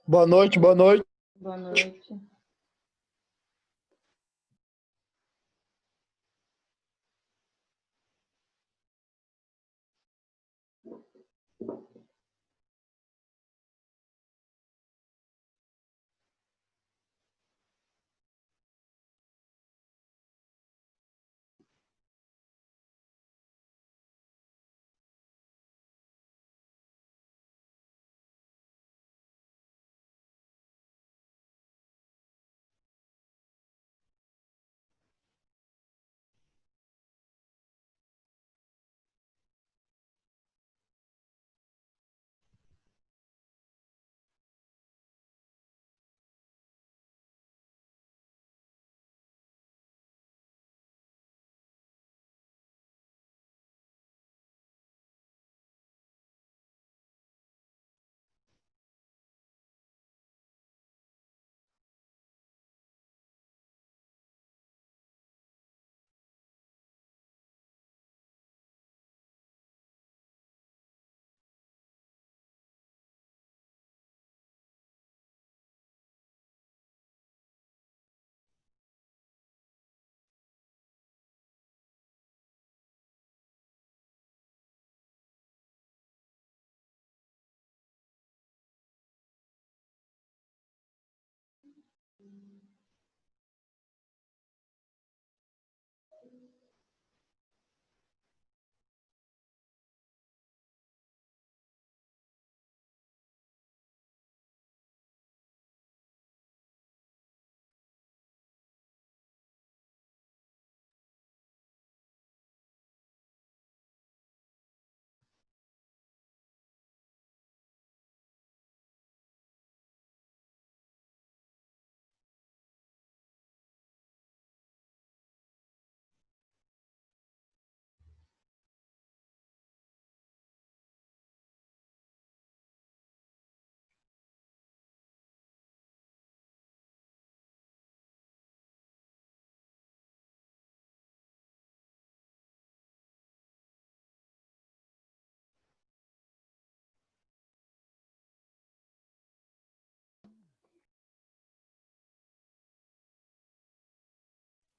Boa noite, boa noite. Boa noite.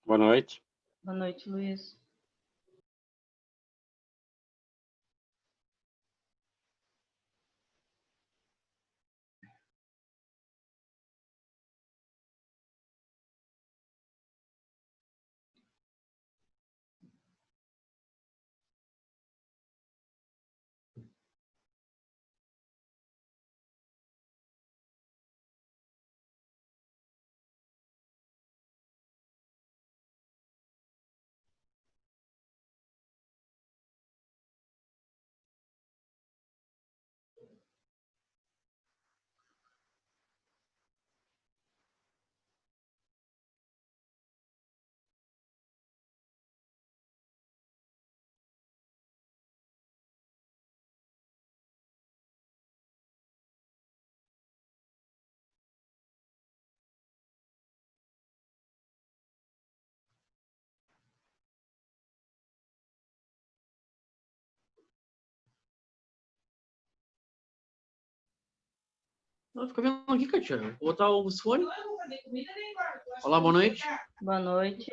Boa noite. Boa noite, Luiz. Fica vendo aqui, Katia. Vou botar o fone. Olá, boa noite. Boa noite.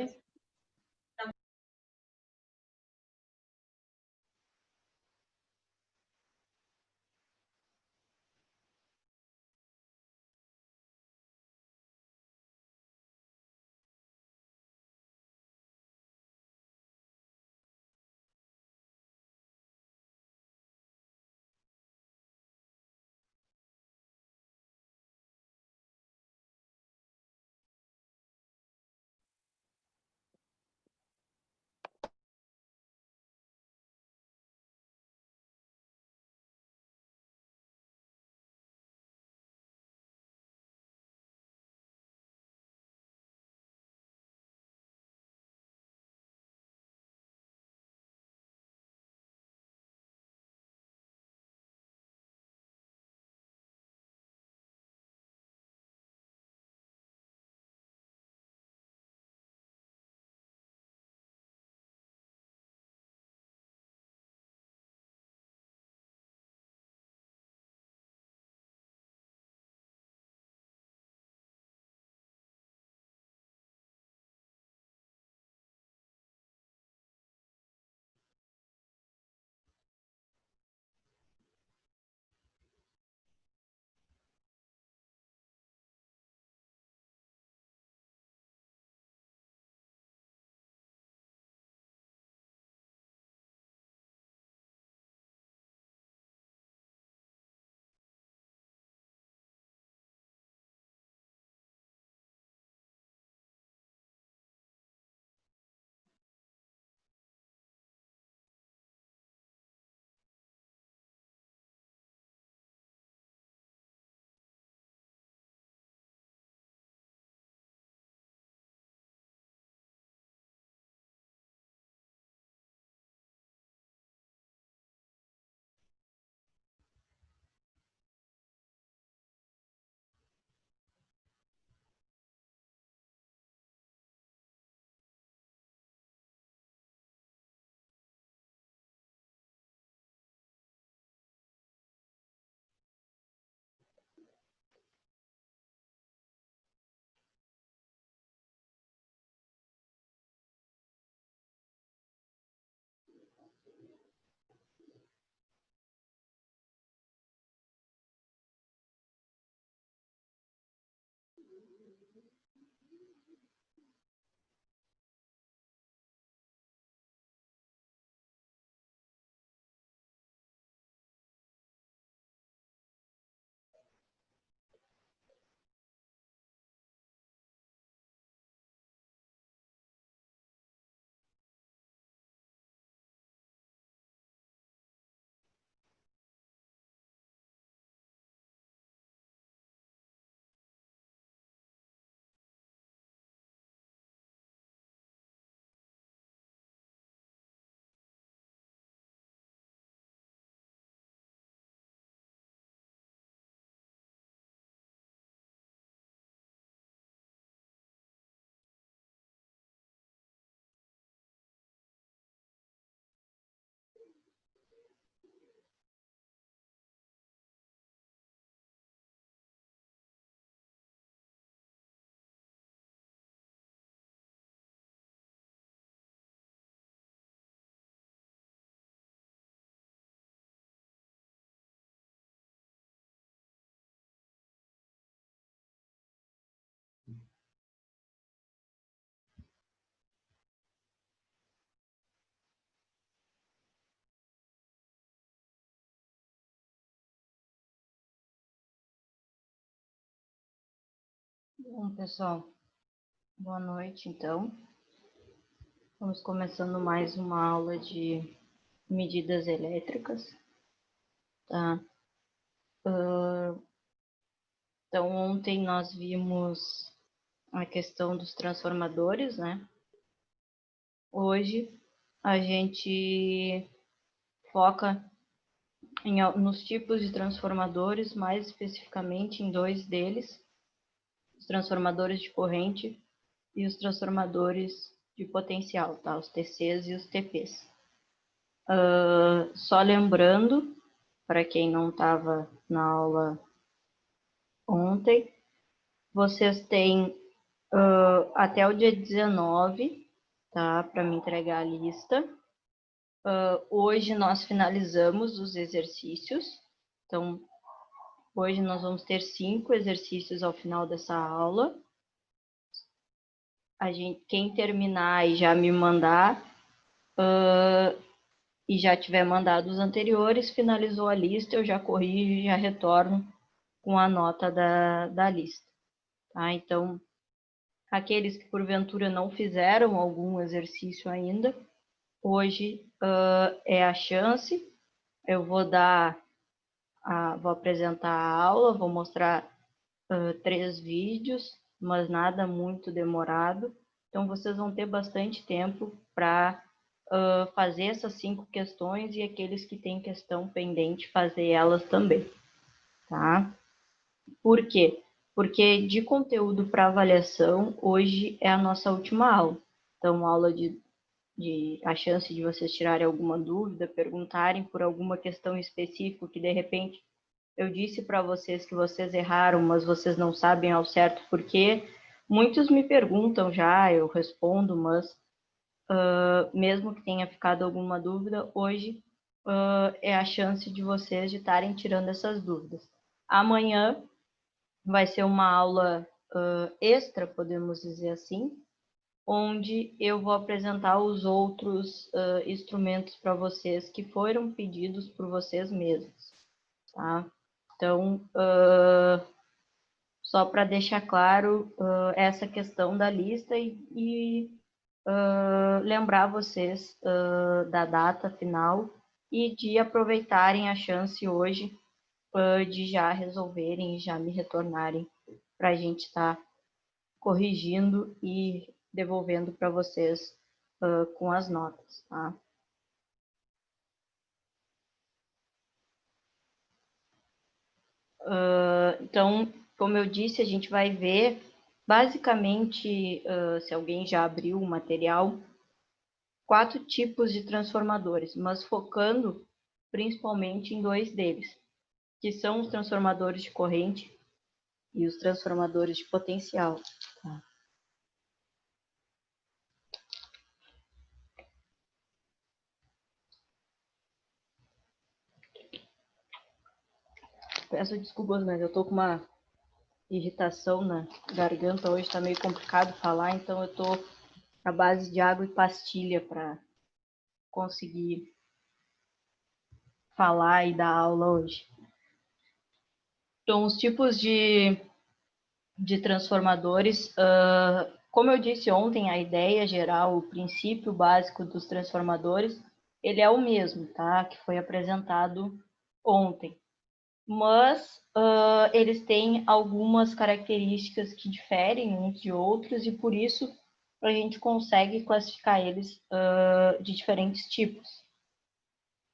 Bom, pessoal, boa noite, então. Vamos começando mais uma aula de medidas elétricas, tá? Então, ontem nós vimos a questão dos transformadores, né? Hoje a gente foca nos tipos de transformadores, mais especificamente em dois deles, os transformadores de corrente e os transformadores de potencial, tá? Os TCs e os TPs. Só lembrando, para quem não estava na aula ontem, vocês têm até o dia 19, tá? Para me entregar a lista. Hoje nós finalizamos os exercícios, então hoje nós vamos ter 5 exercícios ao final dessa aula. Quem terminar e já me mandar, e já tiver mandado os anteriores, finalizou a lista, eu já corrijo e já retorno com a nota da lista. Tá? Então, aqueles que porventura não fizeram algum exercício ainda, hoje é a chance. Eu vou vou apresentar a aula, vou mostrar 3 vídeos, mas nada muito demorado. Então, vocês vão ter bastante tempo para fazer essas 5 questões e aqueles que têm questão pendente, fazer elas também, tá? Por quê? Porque de conteúdo para avaliação, hoje é a nossa última aula. Então, aula a chance de vocês tirarem alguma dúvida, perguntarem por alguma questão específica que, de repente, eu disse para vocês que vocês erraram, mas vocês não sabem ao certo por quê. Muitos me perguntam já, eu respondo, mas mesmo que tenha ficado alguma dúvida, hoje é a chance de vocês de estarem tirando essas dúvidas. Amanhã vai ser uma aula extra, podemos dizer assim, onde eu vou apresentar os outros instrumentos para vocês que foram pedidos por vocês mesmos, tá? Então, só para deixar claro essa questão da lista e lembrar vocês da data final e de aproveitarem a chance hoje de já resolverem e já me retornarem para a gente estar corrigindo e devolvendo para vocês com as notas, tá? Então, como eu disse, a gente vai ver, basicamente, se alguém já abriu o material, 4 tipos de transformadores, mas focando principalmente em 2 deles, que são os transformadores de corrente e os transformadores de potencial. Tá? Peço desculpas, mas eu tô com uma irritação na garganta, hoje tá meio complicado falar, então eu tô à base de água e pastilha para conseguir falar e dar aula hoje. Então, os tipos de transformadores, como eu disse ontem, a ideia geral, o princípio básico dos transformadores, ele é o mesmo, tá? Que foi apresentado ontem. Mas eles têm algumas características que diferem uns de outros e por isso a gente consegue classificar eles de diferentes tipos.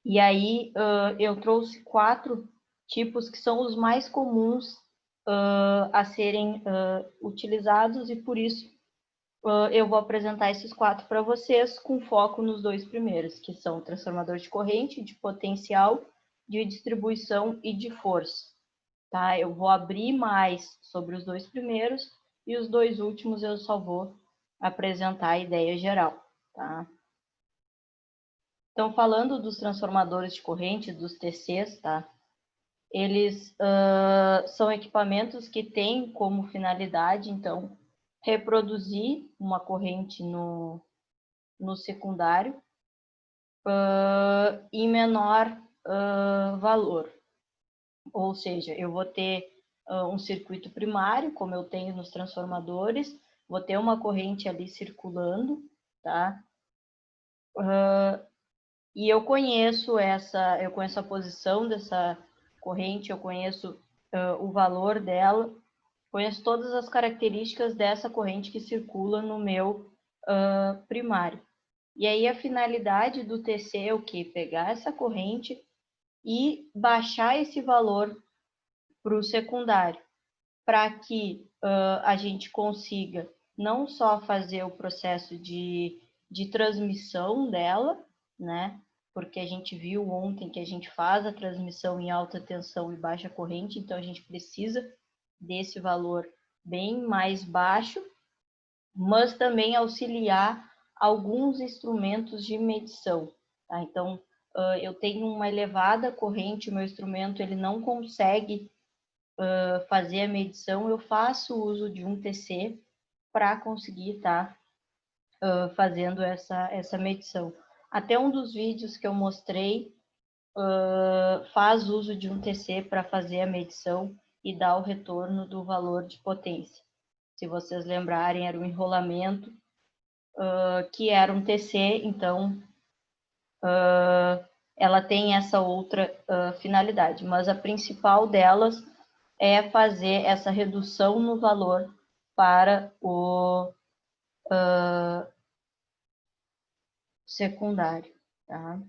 E aí eu trouxe 4 tipos que são os mais comuns a serem utilizados e por isso eu vou apresentar esses 4 para vocês com foco nos 2 primeiros, que são transformador de corrente, de potencial, de distribuição e de força. Tá? Eu vou abrir mais sobre os 2 primeiros e os 2 últimos eu só vou apresentar a ideia geral. Tá? Então, falando dos transformadores de corrente, dos TCs, tá? Eles são equipamentos que têm como finalidade, então, reproduzir uma corrente no secundário em menor valor. Ou seja, eu vou ter um circuito primário, como eu tenho nos transformadores, vou ter uma corrente ali circulando, tá? E eu conheço a posição dessa corrente, eu conheço o valor dela, conheço todas as características dessa corrente que circula no meu primário. E aí a finalidade do TC é o quê? Pegar essa corrente e baixar esse valor para o secundário, para que a gente consiga não só fazer o processo de transmissão dela, né? Porque a gente viu ontem que a gente faz a transmissão em alta tensão e baixa corrente, então a gente precisa desse valor bem mais baixo, mas também auxiliar alguns instrumentos de medição. Tá? Então, eu tenho uma elevada corrente, o meu instrumento ele não consegue fazer a medição, eu faço uso de um TC para conseguir estar fazendo essa medição. Até um dos vídeos que eu mostrei faz uso de um TC para fazer a medição e dar o retorno do valor de potência. Se vocês lembrarem, era um enrolamento que era um TC, então ela tem essa outra finalidade, mas a principal delas é fazer essa redução no valor para o secundário, tá?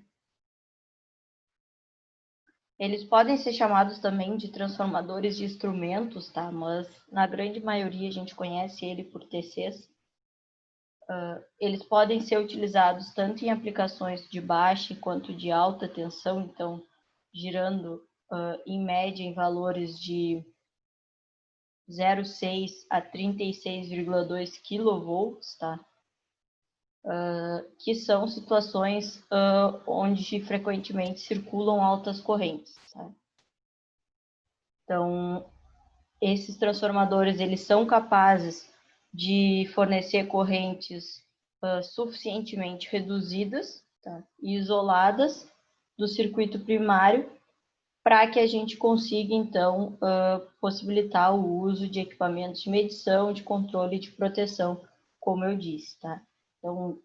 Eles podem ser chamados também de transformadores de instrumentos, tá? Mas na grande maioria a gente conhece ele por TCs. Eles podem ser utilizados tanto em aplicações de baixa quanto de alta tensão, então girando em média em valores de 0,6 a 36,2 kV, tá? Que são situações onde frequentemente circulam altas correntes. Tá? Então, esses transformadores eles são capazes de fornecer correntes suficientemente reduzidas, tá? E isoladas do circuito primário para que a gente consiga, então, possibilitar o uso de equipamentos de medição, de controle e de proteção, como eu disse, tá? Então,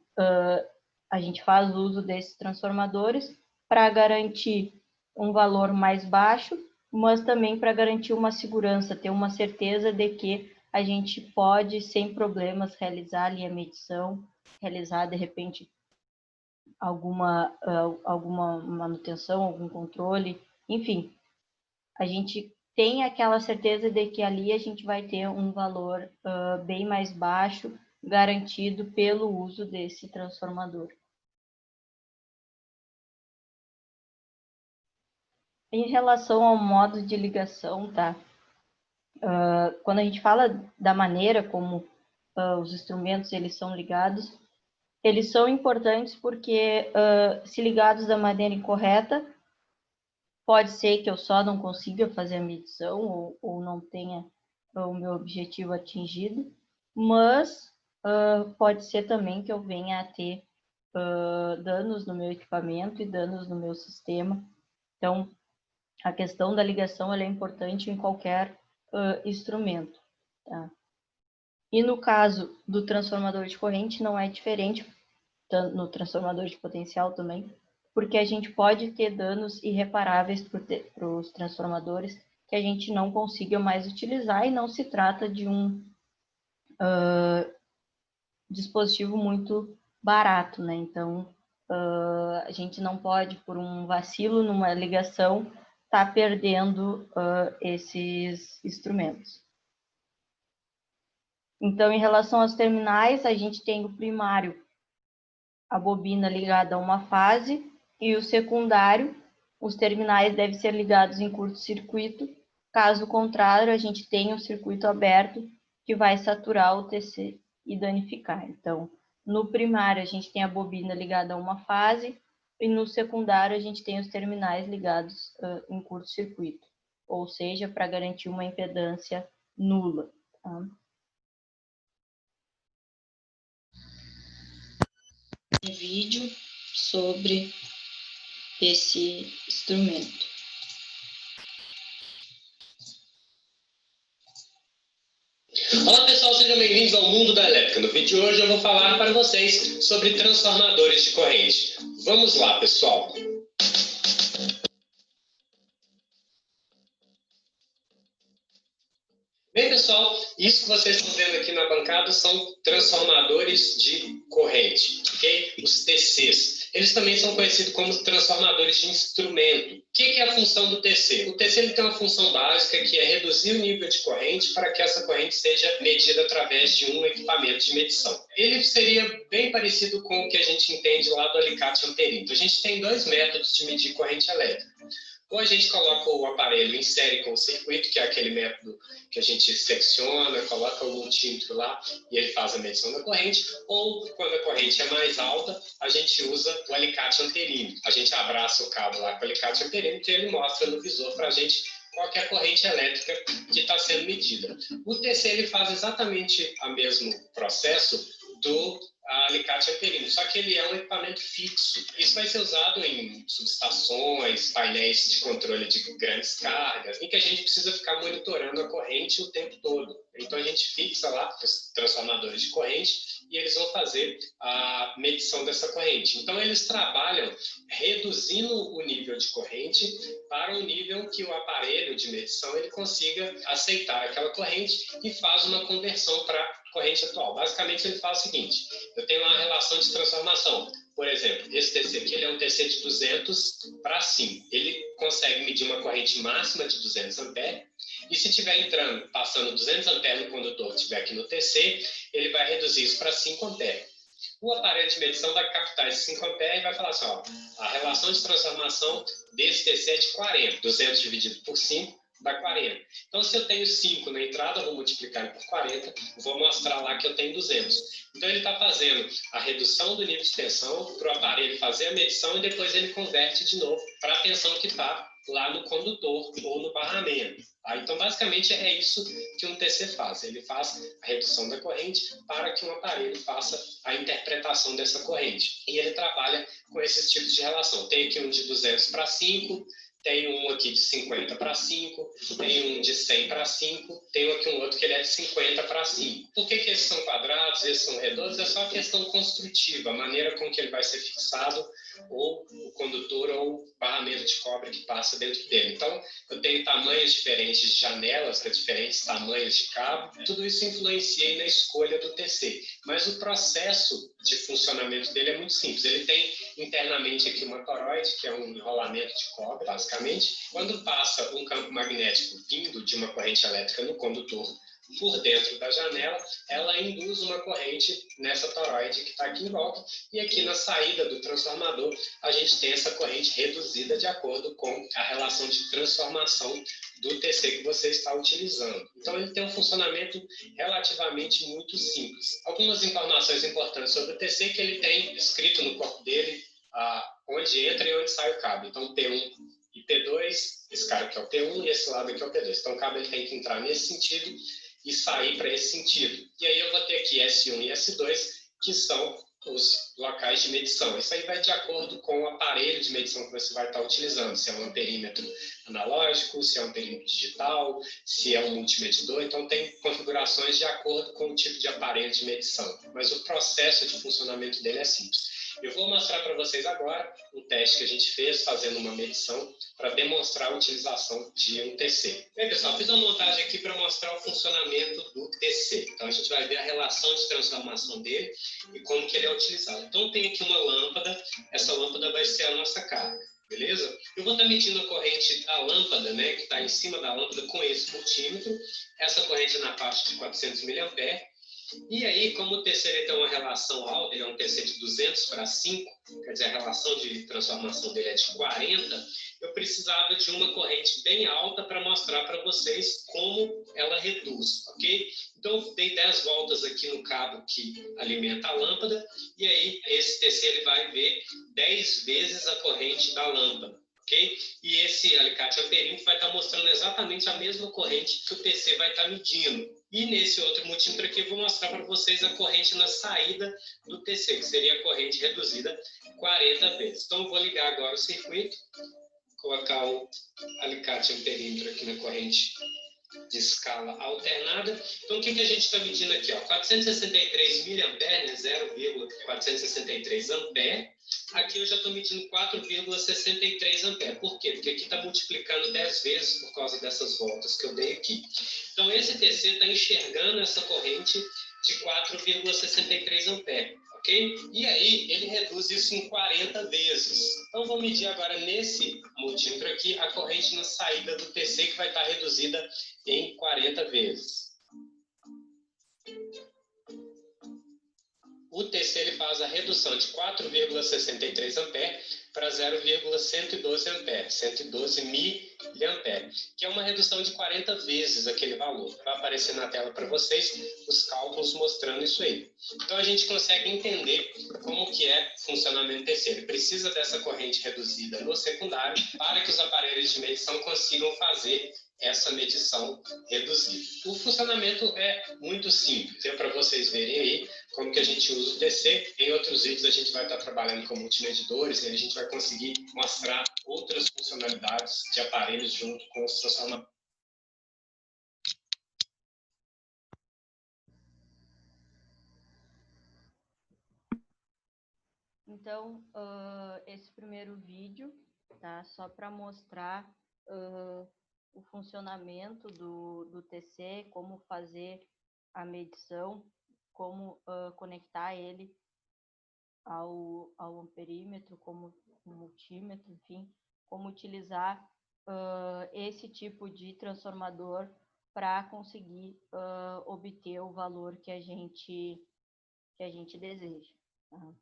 a gente faz uso desses transformadores para garantir um valor mais baixo, mas também para garantir uma segurança, ter uma certeza de que a gente pode, sem problemas, realizar ali a medição, realizar, de repente, alguma manutenção, algum controle, enfim, a gente tem aquela certeza de que ali a gente vai ter um valor bem mais baixo, garantido pelo uso desse transformador. Em relação ao modo de ligação, tá? Quando a gente fala da maneira como os instrumentos eles são ligados, eles são importantes porque, se ligados da maneira incorreta, pode ser que eu só não consiga fazer a medição ou não tenha o meu objetivo atingido, mas pode ser também que eu venha a ter danos no meu equipamento e danos no meu sistema. Então, a questão da ligação ela é importante em qualquer instrumento. Tá? E no caso do transformador de corrente não é diferente, no transformador de potencial também, porque a gente pode ter danos irreparáveis para os transformadores que a gente não consiga mais utilizar e não se trata de um dispositivo muito barato, né? Então, a gente não pode, por um vacilo numa ligação, estar perdendo esses instrumentos. Então, em relação aos terminais, a gente tem o primário, a bobina ligada a uma fase, e o secundário, os terminais devem ser ligados em curto-circuito. Caso contrário, a gente tem um circuito aberto que vai saturar o TC e danificar. Então, no primário, a gente tem a bobina ligada a uma fase, e no secundário, a gente tem os terminais ligados em curto-circuito, ou seja, para garantir uma impedância nula. Tá? Um vídeo sobre esse instrumento. Olá pessoal, sejam bem-vindos ao Mundo da Elétrica. No vídeo de hoje eu vou falar para vocês sobre transformadores de corrente. Vamos lá, pessoal. Bem, pessoal, isso que vocês estão vendo aqui na bancada são transformadores de corrente, ok? Os TCs. Eles também são conhecidos como transformadores de instrumento. O que é a função do TC? O TC ele tem uma função básica que é reduzir o nível de corrente para que essa corrente seja medida através de um equipamento de medição. Ele seria bem parecido com o que a gente entende lá do alicate amperímetro. A gente tem dois métodos de medir corrente elétrica. Ou a gente coloca o aparelho em série com o circuito, que é aquele método que a gente secciona, coloca o multímetro lá e ele faz a medição da corrente, ou quando a corrente é mais alta, a gente usa o alicate amperímetro. A gente abraça o cabo lá com o alicate amperímetro e ele mostra no visor para a gente qual que é a corrente elétrica que está sendo medida. O TC ele faz exatamente o mesmo processo do alicate amperímetro, só que ele é um equipamento fixo. Isso vai ser usado em subestações, painéis de controle de grandes cargas, em que a gente precisa ficar monitorando a corrente o tempo todo. Então a gente fixa lá os transformadores de corrente e eles vão fazer a medição dessa corrente. Então eles trabalham reduzindo o nível de corrente para um nível que o aparelho de medição ele consiga aceitar aquela corrente e faz uma conversão para corrente atual. Basicamente ele faz o seguinte: eu tenho uma relação de transformação. Por exemplo, esse TC aqui ele é um TC de 200 para 5. Ele consegue medir uma corrente máxima de 200 amperes. E se estiver entrando, passando 200 amperes no condutor que estiver aqui no TC, ele vai reduzir isso para 5 amperes. O aparelho de medição vai captar esses 5 amperes e vai falar assim, ó, a relação de transformação desse TC é de 40. 200 dividido por 5 dá 40. Então, se eu tenho 5 na entrada, eu vou multiplicar ele por 40, vou mostrar lá que eu tenho 200. Então, ele está fazendo a redução do nível de tensão para o aparelho fazer a medição e depois ele converte de novo para a tensão que está lá no condutor ou no barramento. Tá? Então, basicamente, é isso que um TC faz. Ele faz a redução da corrente para que um aparelho faça a interpretação dessa corrente. E ele trabalha com esses tipos de relação. Tem aqui um de 200 para 5, tem um aqui de 50 para 5, tem um de 100 para 5, tem aqui um outro que ele é de 50 para 5. Por que esses são quadrados, esses são redondos? É só uma questão construtiva, a maneira com que ele vai ser fixado, ou o condutor ou o barramento de cobre que passa dentro dele. Então, eu tenho tamanhos diferentes de janelas para diferentes tamanhos de cabo. Tudo isso influencia na escolha do TC. Mas o processo de funcionamento dele é muito simples. Ele tem internamente aqui uma toroide, que é um enrolamento de cobre, basicamente. Quando passa um campo magnético vindo de uma corrente elétrica no condutor por dentro da janela, ela induz uma corrente nessa toroide que está aqui em volta, e aqui na saída do transformador a gente tem essa corrente reduzida de acordo com a relação de transformação do TC que você está utilizando. Então ele tem um funcionamento relativamente muito simples. Algumas informações importantes sobre o TC que ele tem escrito no corpo dele, onde entra e onde sai o cabo. Então P1 e P2, esse cara aqui é o P1 e esse lado aqui é o P2. Então o cabo ele tem que entrar nesse sentido e sair para esse sentido. E aí eu vou ter aqui S1 e S2, que são os locais de medição. Isso aí vai de acordo com o aparelho de medição que você vai estar utilizando, se é um amperímetro analógico, se é um amperímetro digital, se é um multimedidor. Então tem configurações de acordo com o tipo de aparelho de medição. Mas o processo de funcionamento dele é simples. Eu vou mostrar para vocês agora um teste que a gente fez fazendo uma medição para demonstrar a utilização de um TC. Bem, pessoal, fiz uma montagem aqui para mostrar o funcionamento do TC. Então, a gente vai ver a relação de transformação dele e como que ele é utilizado. Então, tem aqui uma lâmpada. Essa lâmpada vai ser a nossa carga, beleza? Eu vou estar medindo a corrente da lâmpada, né, que está em cima da lâmpada com esse multímetro. Essa corrente é na faixa de 400 mA. E aí, como o TC ele tem uma relação alta, ele é um TC de 200 para 5, quer dizer, a relação de transformação dele é de 40, eu precisava de uma corrente bem alta para mostrar para vocês como ela reduz, ok? Então, eu dei 10 voltas aqui no cabo que alimenta a lâmpada, e aí esse TC ele vai ver 10 vezes a corrente da lâmpada. Okay? E esse alicate amperímetro vai estar mostrando exatamente a mesma corrente que o TC vai estar medindo. E nesse outro multímetro aqui eu vou mostrar para vocês a corrente na saída do TC, que seria a corrente reduzida 40 vezes. Então eu vou ligar agora o circuito, colocar o alicate amperímetro aqui na corrente de escala alternada. Então, o que a gente está medindo aqui? 463 mA, né? 0,463 ampere. Aqui eu já estou medindo 4,63 ampere. Por quê? Porque aqui está multiplicando 10 vezes por causa dessas voltas que eu dei aqui. Então, esse TC está enxergando essa corrente de 4,63 ampere. Ok? E aí, ele reduz isso em 40 vezes. Então, vou medir agora nesse multímetro aqui a corrente na saída do TC, que vai estar reduzida em 40 vezes. O TC ele faz a redução de 4,63 ampere para 0,112 ampere, 112 miliampere, que é uma redução de 40 vezes aquele valor. Vai aparecer na tela para vocês os cálculos mostrando isso aí. Então, a gente consegue entender como que é o funcionamento do TC. Ele precisa dessa corrente reduzida no secundário para que os aparelhos de medição consigam fazer essa medição reduzida. O funcionamento é muito simples, é para vocês verem aí como que a gente usa o TC. Em outros vídeos a gente vai estar trabalhando com multimedidores e a gente vai conseguir mostrar outras funcionalidades de aparelhos junto com os transformadores. Então, esse primeiro vídeo, tá? Só para mostrar o funcionamento do TC, como fazer a medição, como conectar ele ao amperímetro, como multímetro, enfim, como utilizar esse tipo de transformador para conseguir obter o valor que a gente deseja. Tá?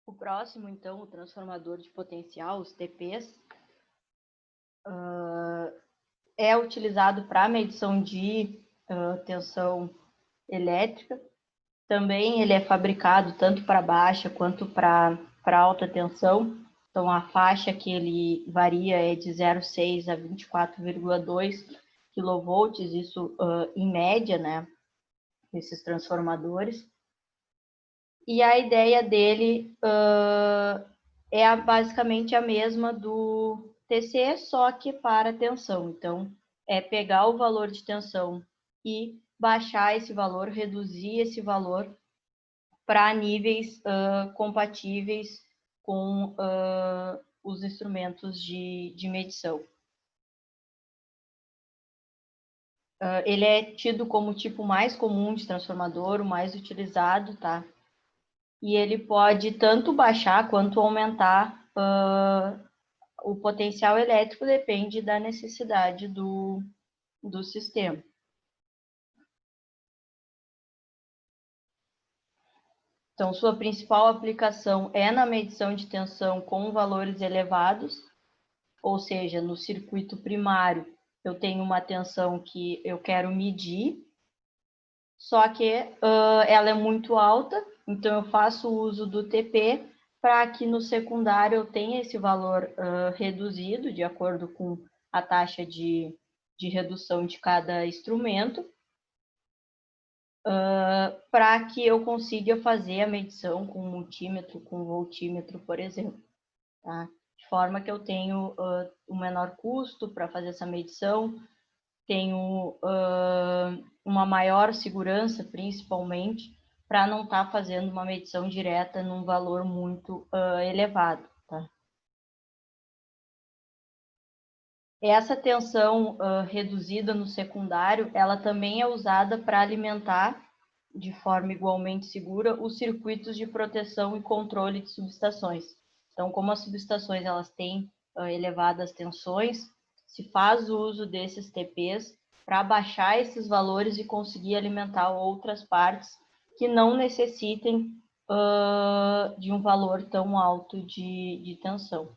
O próximo, então, o transformador de potencial, os TPs, é utilizado para medição de tensão elétrica. Também ele é fabricado tanto para baixa quanto para alta tensão. Então, a faixa que ele varia é de 0,6 a 24,2 kV, isso em média, né, esses transformadores. E a ideia dele é basicamente a mesma do TC, só que para tensão. Então, é pegar o valor de tensão e baixar esse valor, reduzir esse valor para níveis compatíveis com os instrumentos de medição. Ele é tido como o tipo mais comum de transformador, o mais utilizado, tá? E ele pode tanto baixar quanto aumentar o potencial elétrico, depende da necessidade do sistema. Então, sua principal aplicação é na medição de tensão com valores elevados, ou seja, no circuito primário, eu tenho uma tensão que eu quero medir, só que ela é muito alta, então eu faço uso do TP para que no secundário eu tenha esse valor reduzido, de acordo com a taxa de redução de cada instrumento, para que eu consiga fazer a medição com multímetro, com voltímetro, por exemplo. Tá? De forma que eu tenho um menor custo para fazer essa medição, tenho uma maior segurança, principalmente, para não estar fazendo uma medição direta num valor muito elevado. Tá? Essa tensão reduzida no secundário, ela também é usada para alimentar, de forma igualmente segura, os circuitos de proteção e controle de subestações. Então, como as subestações elas têm elevadas tensões, se faz uso desses TPs para baixar esses valores e conseguir alimentar outras partes que não necessitem de um valor tão alto de tensão.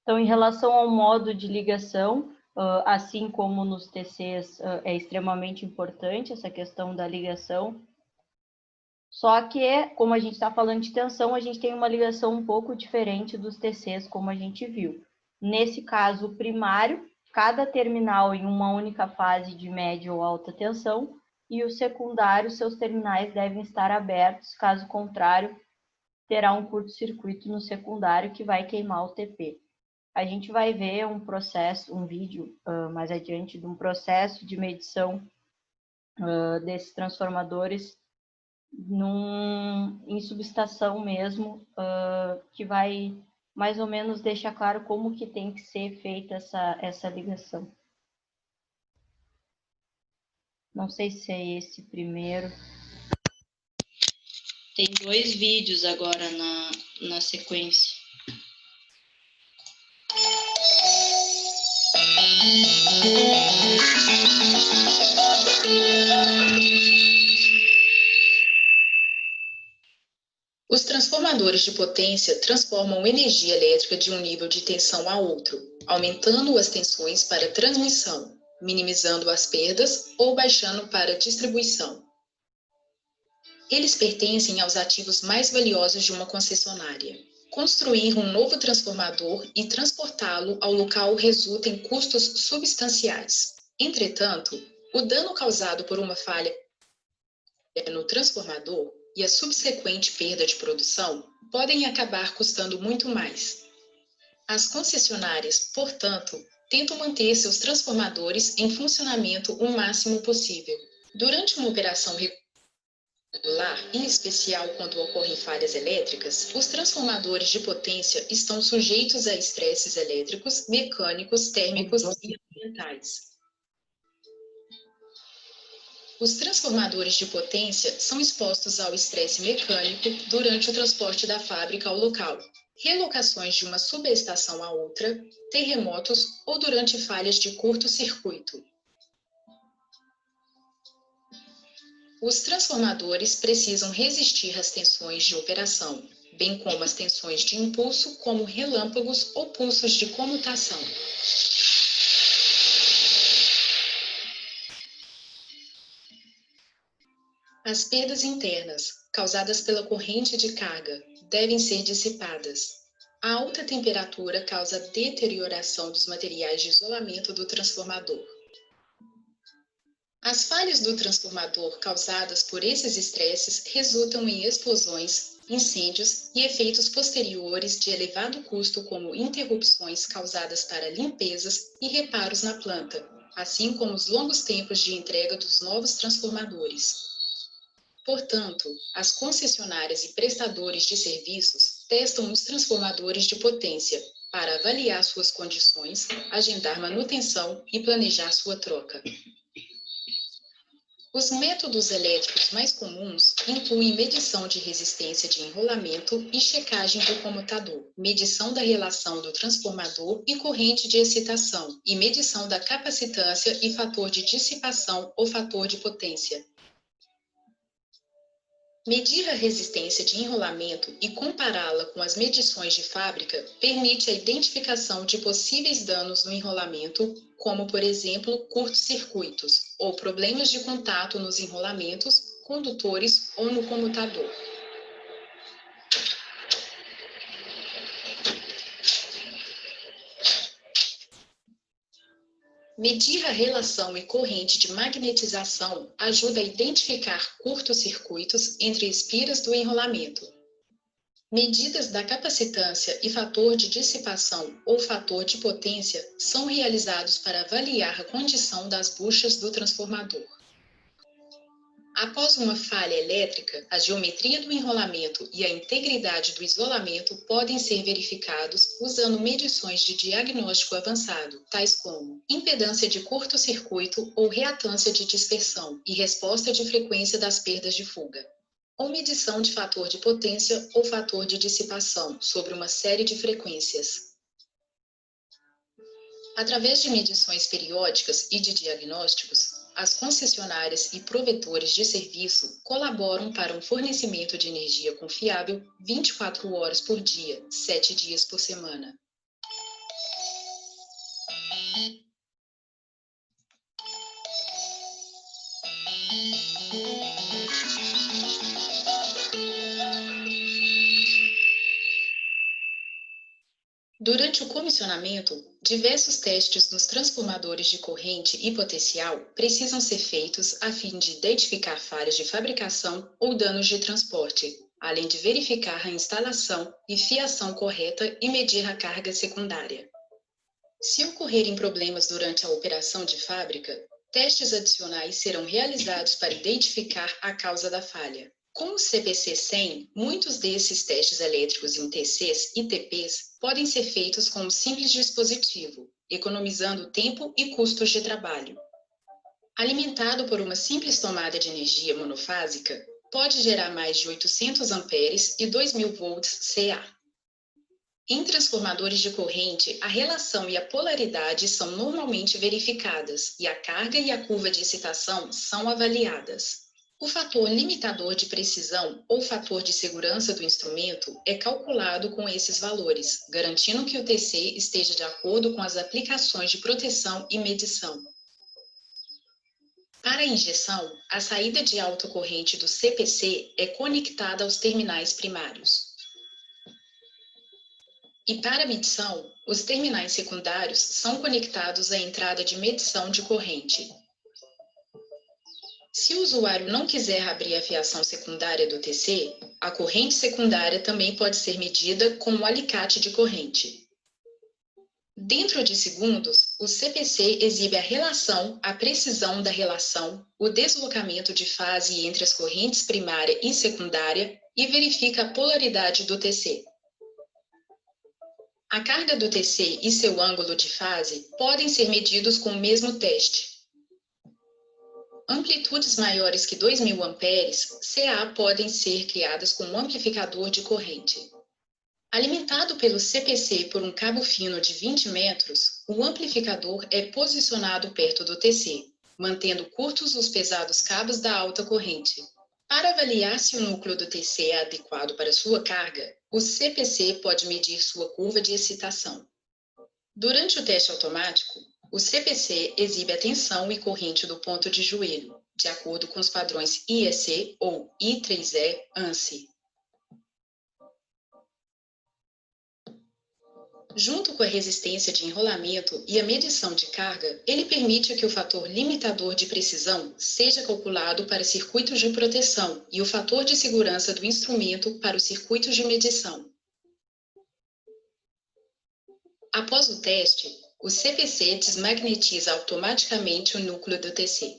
Então, em relação ao modo de ligação, assim como nos TCs, é extremamente importante essa questão da ligação. Só que, como a gente está falando de tensão, a gente tem uma ligação um pouco diferente dos TCs, como a gente viu. Nesse caso primário, cada terminal em uma única fase de média ou alta tensão, e o secundário, seus terminais devem estar abertos, caso contrário, terá um curto-circuito no secundário que vai queimar o TP. A gente vai ver um vídeo mais adiante de um processo de medição desses transformadores em subestação mesmo, que vai mais ou menos deixar claro como que tem que ser feita essa ligação. Não sei se é esse primeiro. Tem 2 vídeos agora na sequência. Os transformadores de potência transformam energia elétrica de um nível de tensão a outro, aumentando as tensões para transmissão, minimizando as perdas ou baixando para distribuição. Eles pertencem aos ativos mais valiosos de uma concessionária. Construir um novo transformador e transportá-lo ao local resulta em custos substanciais. Entretanto, o dano causado por uma falha no transformador e a subsequente perda de produção podem acabar custando muito mais. As concessionárias, portanto, tentam manter seus transformadores em funcionamento o máximo possível. Durante uma operação regular, em especial quando ocorrem falhas elétricas, os transformadores de potência estão sujeitos a estresses elétricos, mecânicos, térmicos e ambientais. Os transformadores de potência são expostos ao estresse mecânico durante o transporte da fábrica ao local, relocações de uma subestação a outra, terremotos ou durante falhas de curto-circuito. Os transformadores precisam resistir às tensões de operação, bem como às tensões de impulso, como relâmpagos ou pulsos de comutação. As perdas internas, causadas pela corrente de carga, devem ser dissipadas. A alta temperatura causa deterioração dos materiais de isolamento do transformador. As falhas do transformador causadas por esses estresses resultam em explosões, incêndios e efeitos posteriores de elevado custo, como interrupções causadas para limpezas e reparos na planta, assim como os longos tempos de entrega dos novos transformadores. Portanto, as concessionárias e prestadores de serviços testam os transformadores de potência para avaliar suas condições, agendar manutenção e planejar sua troca. Os métodos elétricos mais comuns incluem medição de resistência de enrolamento e checagem do comutador, medição da relação do transformador e corrente de excitação, e medição da capacitância e fator de dissipação ou fator de potência. Medir a resistência de enrolamento e compará-la com as medições de fábrica permite a identificação de possíveis danos no enrolamento, como, por exemplo, curtos-circuitos ou problemas de contato nos enrolamentos, condutores ou no comutador. Medir a relação e corrente de magnetização ajuda a identificar curtos-circuitos entre espiras do enrolamento. Medidas da capacitância e fator de dissipação ou fator de potência são realizados para avaliar a condição das buchas do transformador. Após uma falha elétrica, a geometria do enrolamento e a integridade do isolamento podem ser verificados usando medições de diagnóstico avançado, tais como impedância de curto-circuito ou reatância de dispersão e resposta de frequência das perdas de fuga, ou medição de fator de potência ou fator de dissipação sobre uma série de frequências. Através de medições periódicas e de diagnósticos, as concessionárias e provedores de serviço colaboram para um fornecimento de energia confiável 24 horas por dia, 7 dias por semana. Durante o comissionamento, diversos testes nos transformadores de corrente e potencial precisam ser feitos a fim de identificar falhas de fabricação ou danos de transporte. além de verificar a instalação e fiação correta e medir a carga secundária. Se ocorrerem problemas durante a operação de fábrica, testes adicionais serão realizados para identificar a causa da falha. Com o CPC 100, muitos desses testes elétricos em TCs e TPs podem ser feitos com um simples dispositivo, economizando tempo e custos de trabalho. Alimentado por uma simples tomada de energia monofásica, pode gerar mais de 800 amperes e 2.000 volts CA. Em transformadores de corrente, a relação e a polaridade são normalmente verificadas e a carga e a curva de excitação são avaliadas. O fator limitador de precisão ou fator de segurança do instrumento é calculado com esses valores, garantindo que o TC esteja de acordo com as aplicações de proteção e medição. Para a injeção, a saída de alta corrente do CPC é conectada aos terminais primários. E para a medição, os terminais secundários são conectados à entrada de medição de corrente. Se o usuário não quiser abrir a fiação secundária do TC, a corrente secundária também pode ser medida com o alicate de corrente. Dentro de segundos, o CPC exibe a relação, a precisão da relação, o deslocamento de fase entre as correntes primária e secundária e verifica a polaridade do TC. A carga do TC e seu ângulo de fase podem ser medidos com o mesmo teste. Amplitudes maiores que 2.000 amperes, CA, podem ser criadas com um amplificador de corrente. Alimentado pelo CPC por um cabo fino de 20 metros, o amplificador é posicionado perto do TC, mantendo curtos os pesados cabos da alta corrente. Para avaliar se o núcleo do TC é adequado para sua carga, o CPC pode medir sua curva de excitação. Durante o teste automático, o CPC exibe a tensão e corrente do ponto de joelho, de acordo com os padrões IEC ou I3E ANSI. Junto com a resistência de enrolamento e a medição de carga, ele permite que o fator limitador de precisão seja calculado para circuitos de proteção e o fator de segurança do instrumento para os circuitos de medição. Após o teste, o CPC desmagnetiza automaticamente o núcleo do TC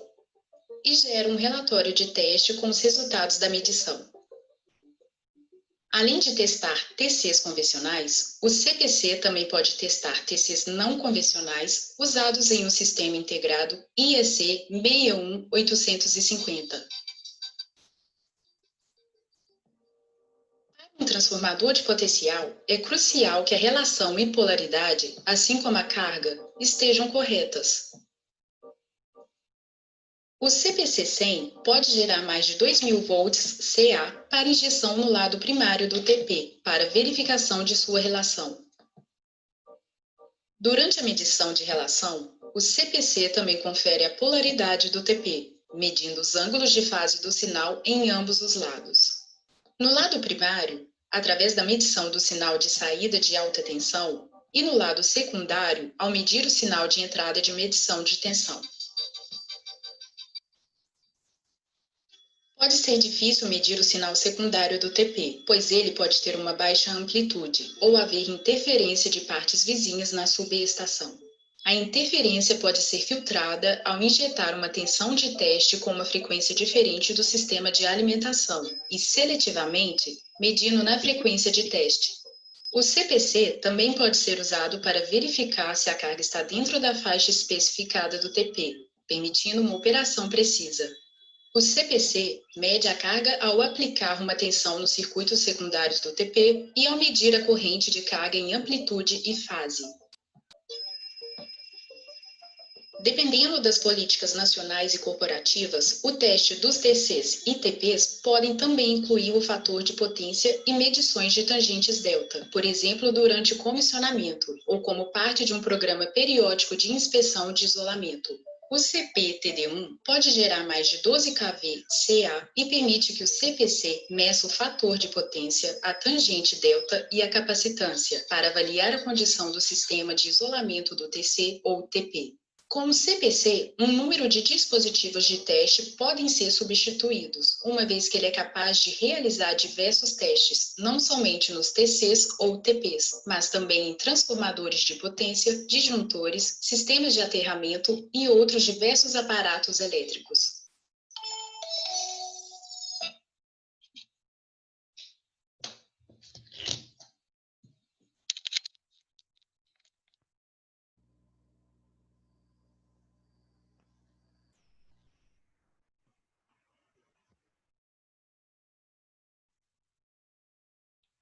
e gera um relatório de teste com os resultados da medição. Além de testar TCs convencionais, o CPC também pode testar TCs não convencionais usados em um sistema integrado IEC 61850. Para um transformador de potencial, é crucial que a relação e polaridade, assim como a carga, estejam corretas. O CPC 100 pode gerar mais de 2.000 volts CA para injeção no lado primário do TP, para verificação de sua relação. Durante a medição de relação, o CPC também confere a polaridade do TP, medindo os ângulos de fase do sinal em ambos os lados. No lado primário, através da medição do sinal de saída de alta tensão, e no lado secundário, ao medir o sinal de entrada de medição de tensão. Pode ser difícil medir o sinal secundário do TP, pois ele pode ter uma baixa amplitude ou haver interferência de partes vizinhas na subestação. A interferência pode ser filtrada ao injetar uma tensão de teste com uma frequência diferente do sistema de alimentação e, seletivamente, medindo na frequência de teste. O CPC também pode ser usado para verificar se a carga está dentro da faixa especificada do TP, permitindo uma operação precisa. O CPC mede a carga ao aplicar uma tensão nos circuitos secundários do TP e ao medir a corrente de carga em amplitude e fase. Dependendo das políticas nacionais e corporativas, o teste dos TCs e TPs podem também incluir o fator de potência e medições de tangentes delta, por exemplo, durante o comissionamento, ou como parte de um programa periódico de inspeção de isolamento. O CP-TD1 pode gerar mais de 12 kV CA e permite que o CPC meça o fator de potência, a tangente delta e a capacitância para avaliar a condição do sistema de isolamento do TC ou TP. Com o CPC, um número de dispositivos de teste podem ser substituídos, uma vez que ele é capaz de realizar diversos testes, não somente nos TCs ou TPs, mas também em transformadores de potência, disjuntores, sistemas de aterramento e outros diversos aparatos elétricos.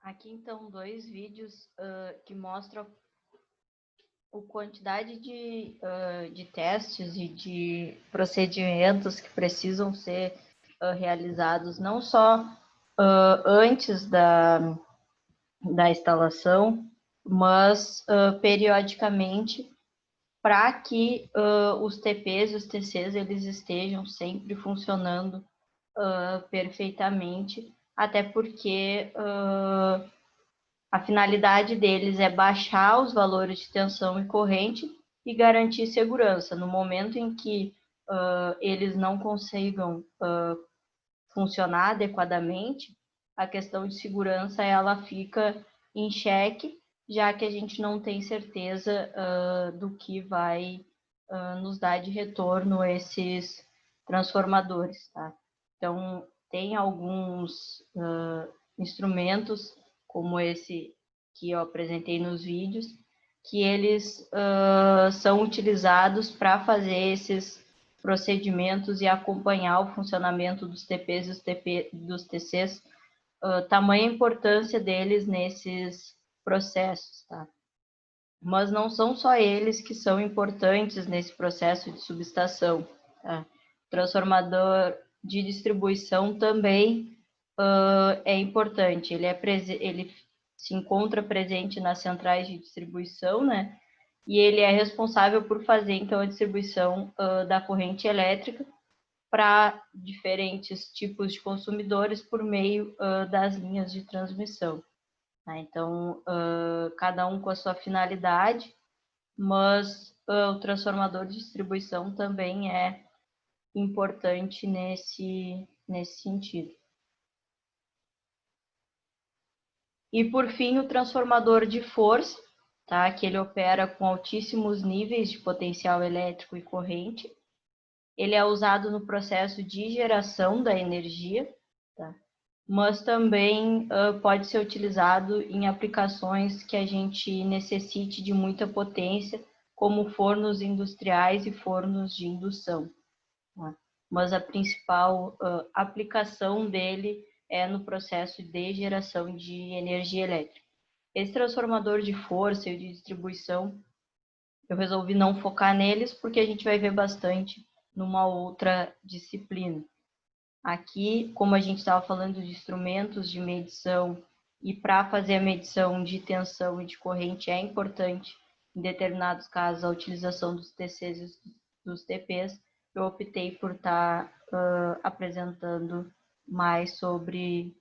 Aqui, então, 2 vídeos que mostram a quantidade de testes e de procedimentos que precisam ser realizados, não só antes da instalação, mas periodicamente, para que os TPs e os TCs eles estejam sempre funcionando perfeitamente, até porque a finalidade deles é baixar os valores de tensão e corrente e garantir segurança. No momento em que eles não consigam funcionar adequadamente, a questão de segurança ela fica em xeque, já que a gente não tem certeza do que vai nos dar de retorno esses transformadores, tá? Então, tem alguns instrumentos, como esse que eu apresentei nos vídeos, que eles são utilizados para fazer esses procedimentos e acompanhar o funcionamento dos TPs e dos TCs, tamanha importância deles nesses processos, tá? Mas não são só eles que são importantes nesse processo de subestação, tá? O transformador de distribuição também é importante, ele se encontra presente nas centrais de distribuição, né? E ele é responsável por fazer, então, a distribuição da corrente elétrica para diferentes tipos de consumidores por meio das linhas de transmissão. Tá? Então, cada um com a sua finalidade, mas o transformador de distribuição também é importante nesse sentido. E, por fim, o transformador de força, tá? Que ele opera com altíssimos níveis de potencial elétrico e corrente. Ele é usado no processo de geração da energia, tá? Mas também pode ser utilizado em aplicações que a gente necessite de muita potência, como fornos industriais e fornos de indução, tá? Mas a principal aplicação dele é no processo de geração de energia elétrica. Esse transformador de força e de distribuição, eu resolvi não focar neles, porque a gente vai ver bastante numa outra disciplina. Aqui, como a gente estava falando de instrumentos de medição, e para fazer a medição de tensão e de corrente é importante, em determinados casos, a utilização dos TCs e dos TPs, eu optei por estar apresentando mais sobre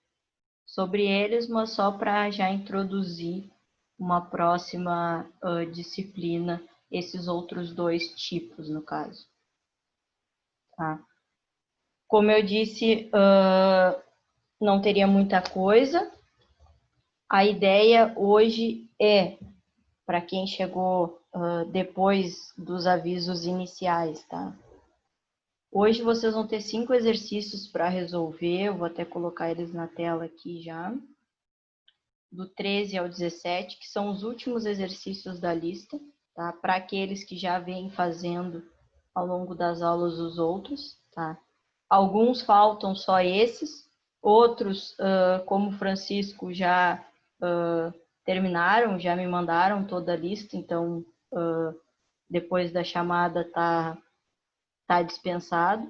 eles, mas só para já introduzir uma próxima disciplina, esses outros 2 tipos, no caso. Tá? Como eu disse, não teria muita coisa. A ideia hoje é, para quem chegou depois dos avisos iniciais, tá? Hoje vocês vão ter 5 exercícios para resolver, eu vou até colocar eles na tela aqui já. Do 13 ao 17, que são os últimos exercícios da lista, tá? Para aqueles que já vêm fazendo ao longo das aulas os outros, tá? Alguns faltam só esses, outros, como o Francisco, já terminaram, já me mandaram toda a lista, então depois da chamada tá dispensado.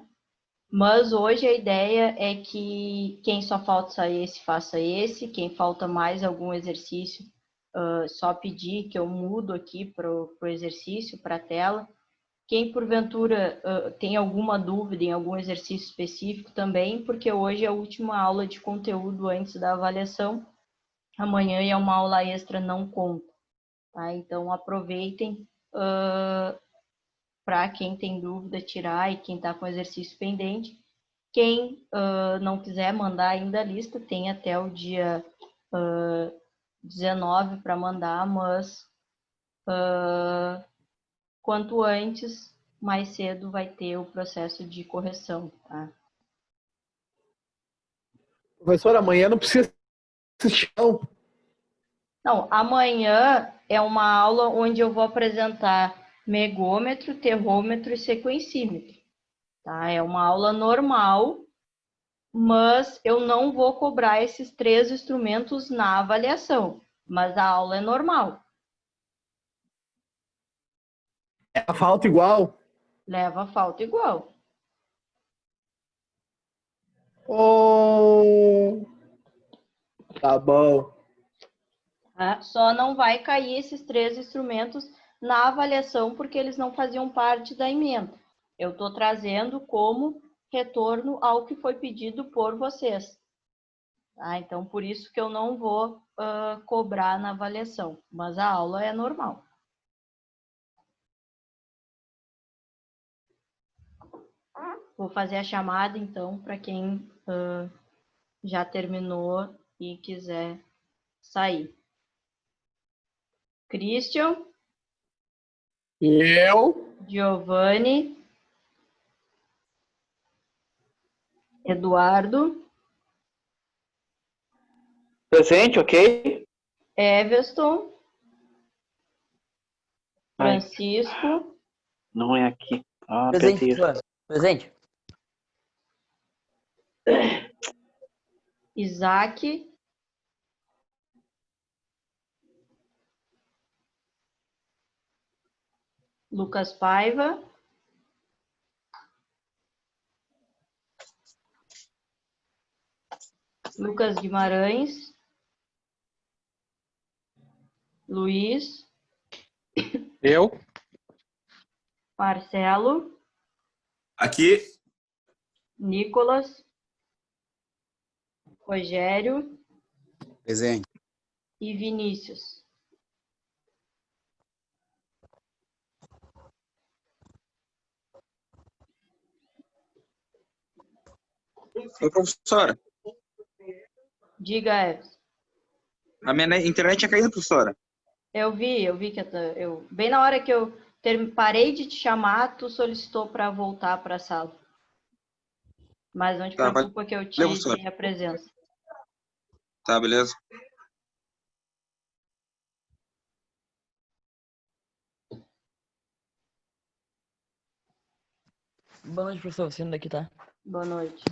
Mas hoje a ideia é que quem só falta esse, faça esse. Quem falta mais algum exercício, só pedir que eu mudo aqui para o exercício, para a tela. Quem, porventura, tem alguma dúvida em algum exercício específico também, porque hoje é a última aula de conteúdo antes da avaliação. Amanhã é uma aula extra, não conta. Tá? Então, aproveitem para quem tem dúvida tirar e quem está com exercício pendente. Quem não quiser mandar ainda a lista, tem até o dia 19 para mandar, mas quanto antes, mais cedo vai ter o processo de correção, tá? Professor, amanhã não precisa assistir, não. Não, amanhã é uma aula onde eu vou apresentar megômetro, terrômetro e sequencímetro, tá? É uma aula normal, mas eu não vou cobrar esses 3 instrumentos na avaliação, mas a aula é normal. É a falta igual. Leva a falta igual. Oh, tá bom. Tá? Só não vai cair esses 3 instrumentos na avaliação porque eles não faziam parte da emenda. Eu estou trazendo como retorno ao que foi pedido por vocês. Tá? Então, por isso que eu não vou cobrar na avaliação, mas a aula é normal. Vou fazer a chamada, então, para quem já terminou e quiser sair. Christian, Eu, Giovanni, Eduardo, Presente, ok? Everton, Ai, Francisco, não é aqui. Ah, Presente, perdi. professor. Presente. Isaac, Lucas Paiva, Lucas Guimarães, Luiz, Eu? Marcelo, Aqui. Nicolas, Rogério Presente. e Vinícius. Ô, professora, Diga, Everton. a minha internet tinha caído, professora. Eu vi que bem na hora que eu parei de te chamar, tu solicitou para voltar para a sala. Mas não te Tá, preocupa que eu te professora. dei a presença. Tá, beleza? Boa noite, professor. Você daqui, tá? Boa noite.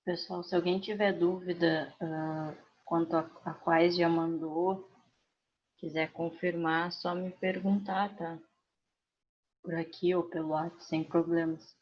Pessoal, se alguém tiver dúvida quanto a quais já mandou, quiser confirmar, só me perguntar, tá? Por aqui ou pelo WhatsApp, sem problemas.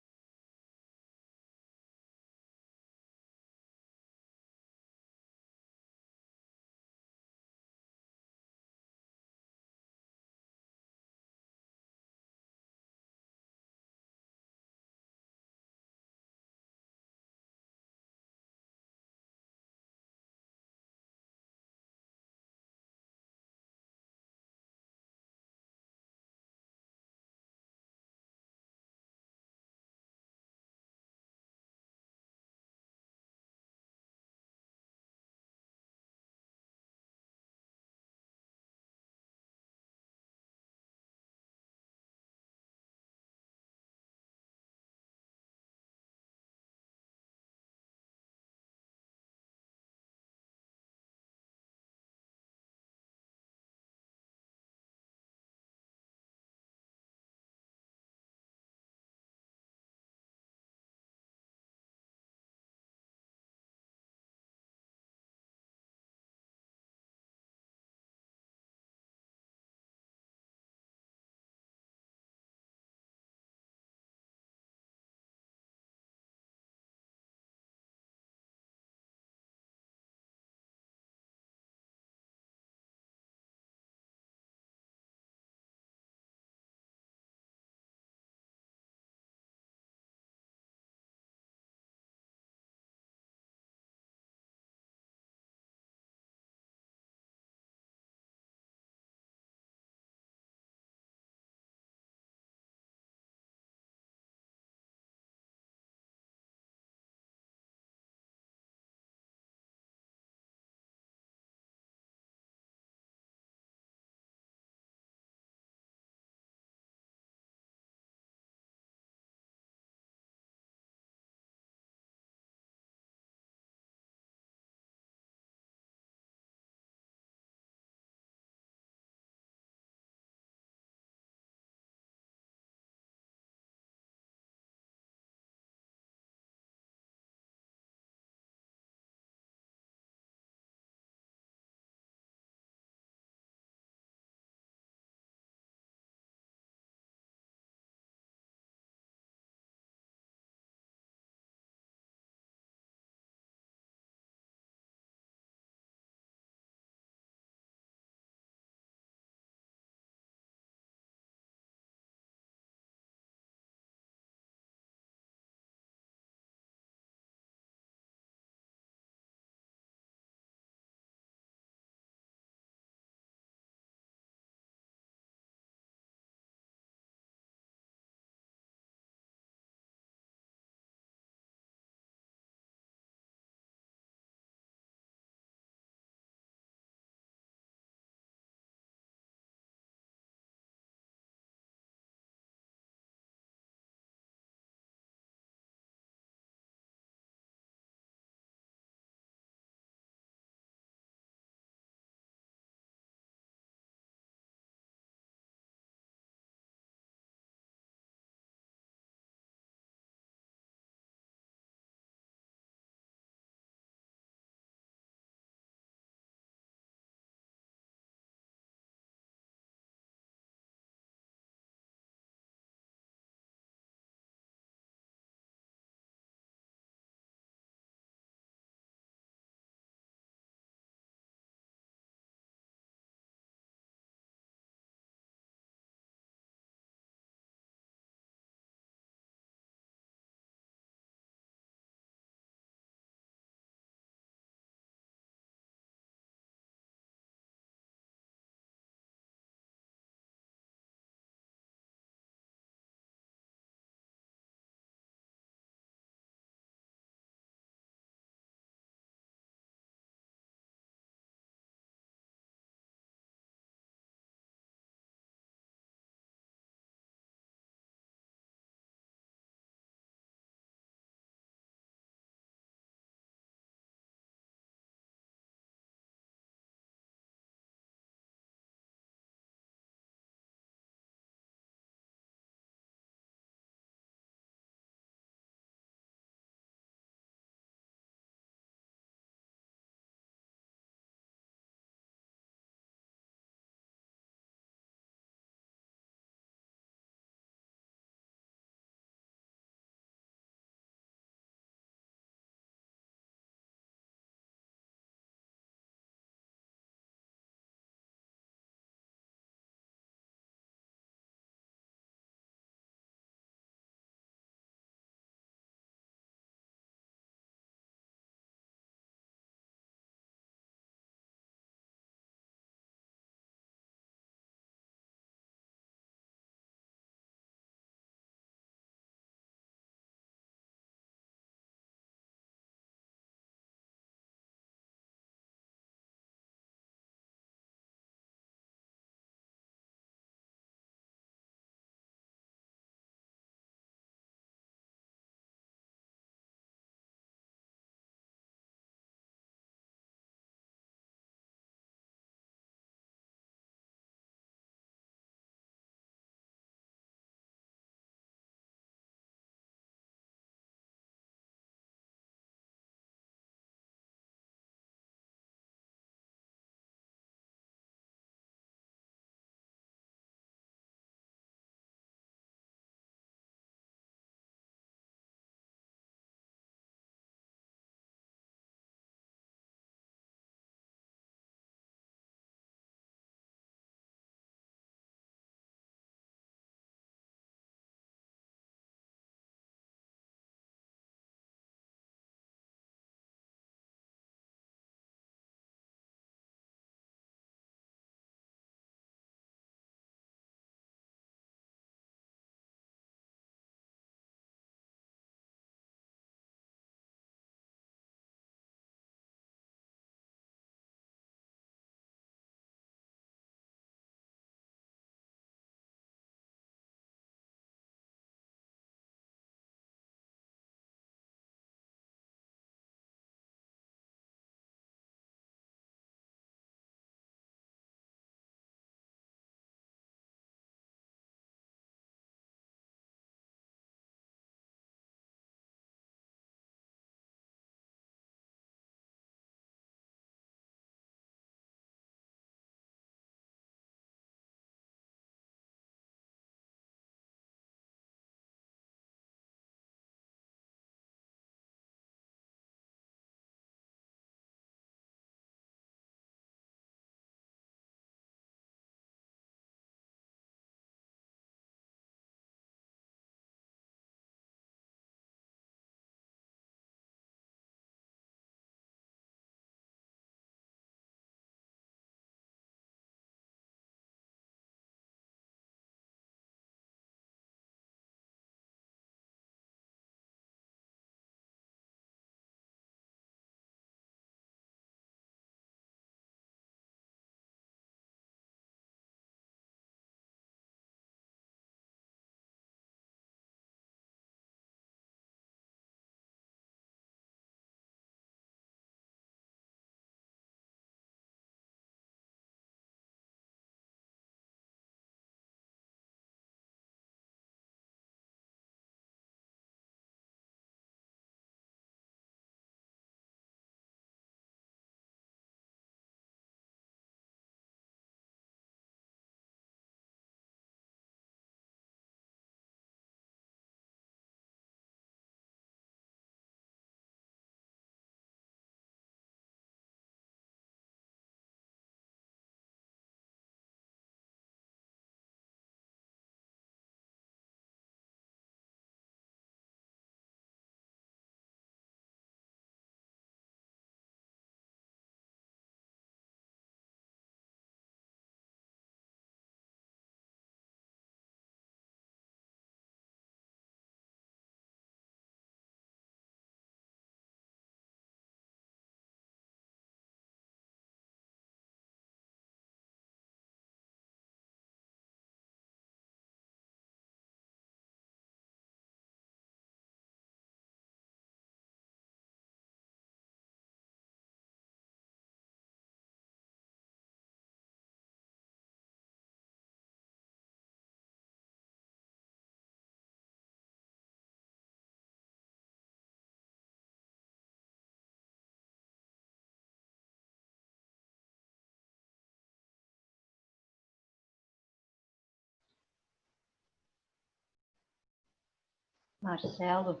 Marcelo,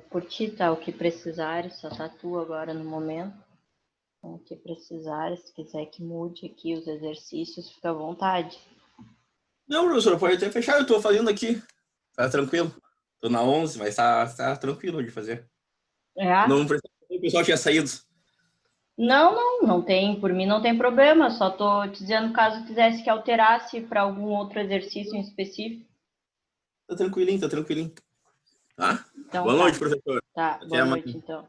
por ti tá o que precisares, só tá tu agora no momento. O que precisares, se quiser que mude aqui os exercícios, fica à vontade. Não, professor, pode até fechar, eu tô fazendo aqui. Tá tranquilo. Tô na 11, mas tá tranquilo de fazer. É? Não precisa, o pessoal tinha saído. Não tem, por mim não tem problema, só tô te dizendo caso quisesse que alterasse para algum outro exercício em específico. Tá tranquilinho, tá tranquilinho. Tá? Então, Boa tá. noite, professor. Tá, Até boa amanhã. noite então.